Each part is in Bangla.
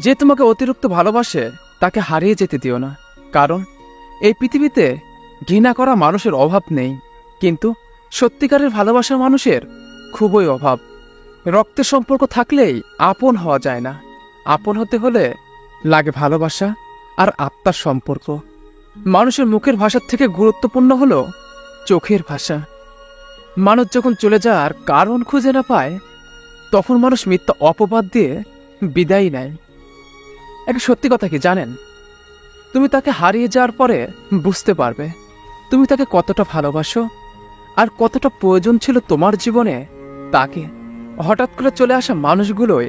যে তোমাকে অতিরিক্ত ভালোবাসে তাকে হারিয়ে যেতে দিও না, কারণ এই পৃথিবীতে ঘৃণা করা মানুষের অভাব নেই, কিন্তু সত্যিকারের ভালোবাসার মানুষের খুবই অভাব। রক্তের সম্পর্ক থাকলেই আপন হওয়া যায় না, আপন হতে হলে লাগে ভালোবাসা আর আত্মার সম্পর্ক। মানুষের মুখের ভাষার থেকে গুরুত্বপূর্ণ হলো চোখের ভাষা। মানুষ যখন চলে যাওয়ার কারণ খুঁজে না পায়, তখন মানুষ মিথ্যা অপবাদ দিয়ে বিদায় নেয়। একটা সত্যি কথা কি জানেন, তুমি তাকে হারিয়ে যাওয়ার পরে বুঝতে পারবে তুমি তাকে কতটা ভালোবাসো আর কতটা প্রয়োজন ছিল তোমার জীবনে তাকে। হঠাৎ করে চলে আসা মানুষগুলোই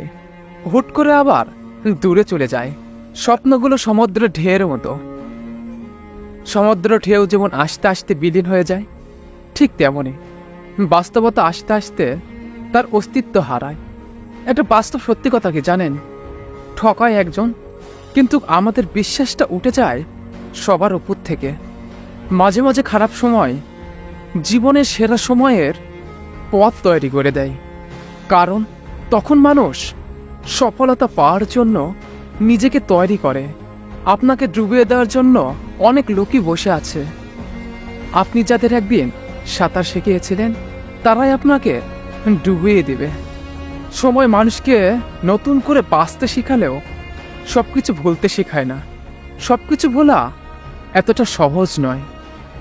হুট করে আবার দূরে চলে যায়। স্বপ্নগুলো সমুদ্রের ঢেউয়ের মতো, সমুদ্র ঢেউ যেমন আস্তে আস্তে বিলীন হয়ে যায়, ঠিক তেমনই বাস্তবতা আস্তে আস্তে তার অস্তিত্ব হারায়। একটা বাস্তব সত্যি কথা কি জানেন, ঠকায় একজন, কিন্তু আমাদের বিশ্বাসটা উঠে যায় সবার উপর থেকে। মাঝে মাঝে খারাপ সময় জীবনের সেরা সময়ের পথ তৈরি করে দেয়, কারণ তখন মানুষ সফলতা পাওয়ার জন্য নিজেকে তৈরি করে। আপনাকে ডুবিয়ে দেওয়ার জন্য অনেক লোকই বসে আছে। আপনি যাদের একদিন সাঁতার শিখিয়েছিলেন, তারাই আপনাকে ডুবিয়ে দিবে। সময় মানুষকে নতুন করে বাঁচতে শেখালেও সবকিছু ভুলতে শেখায় না। সবকিছু ভোলা এতটা সহজ নয়,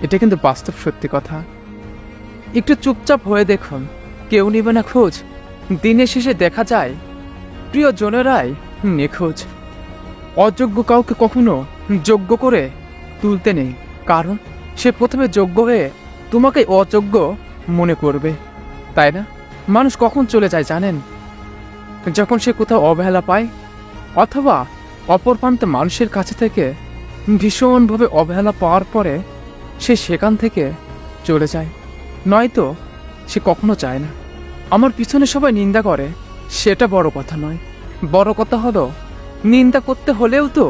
এটা কিন্তু বাস্তব সত্যি কথা। একটু চুপচাপ হয়ে দেখুন, কেউ নেবে না খোঁজ। দিনের শেষে দেখা যায় প্রিয়জনেরাই নিখোঁজ। অযোগ্য কাউকে কখনো যোগ্য করে তুলতে নেই, কারণ সে প্রথমে যোগ্য হয়ে তোমাকে অযোগ্য মনে করবে, তাই না? মানুষ কখন চলে যায় জানেন, যখন সে কোথাও অবহেলা পায়, অথবা অপর প্রান্তে মানুষের কাছে থেকে ভীষণভাবে অবহেলা পাওয়ার পরে সে সেখান থেকে চলে যায়। নয়তো সে কখনো চায় না। আমার পিছনে সবাই নিন্দা করে, সেটা বড় কথা নয়। বড় কথা হলো নিন্দা করতে হলেও তো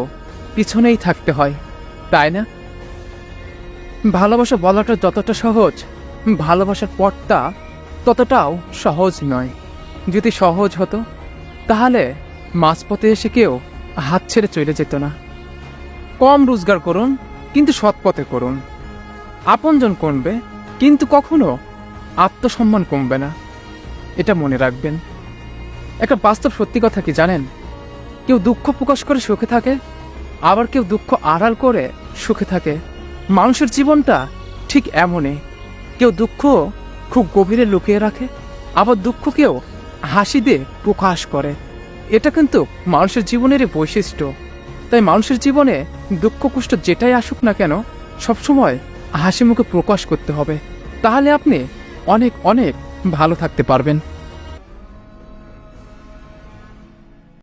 পিছনেই থাকতে হয়, তাই না? ভালোবাসা বলাটা যতটা সহজ, ভালোবাসার পথটা ততটাও সহজ নয়। যদি সহজ হতো তাহলে মাঝপথে এসে কেউ হাত ছেড়ে চলে যেত না। কম রোজগার করুন, কিন্তু সৎ পথে করুন। আপনজন কমবে, কিন্তু কখনো আত্মসম্মান কমবে না, এটা মনে রাখবেন। একটা বাস্তব সত্যি কথা কি জানেন, কেউ দুঃখ প্রকাশ করে সুখে থাকে, আবার কেউ দুঃখ আড়াল করে সুখে থাকে। মানুষের জীবনটা ঠিক এমনই, কেউ দুঃখ খুব গভীরে লুকিয়ে রাখে, আবার দুঃখ কেউ হাসি দিয়ে প্রকাশ করে। এটা কিন্তু মানুষের জীবনেরই বৈশিষ্ট্য। তাই মানুষের জীবনে দুঃখ কষ্ট যেটাই আসুক না কেন, সবসময় হাসি মুখে প্রকাশ করতে হবে, তাহলে আপনি অনেক অনেক ভালো থাকতে পারবেন।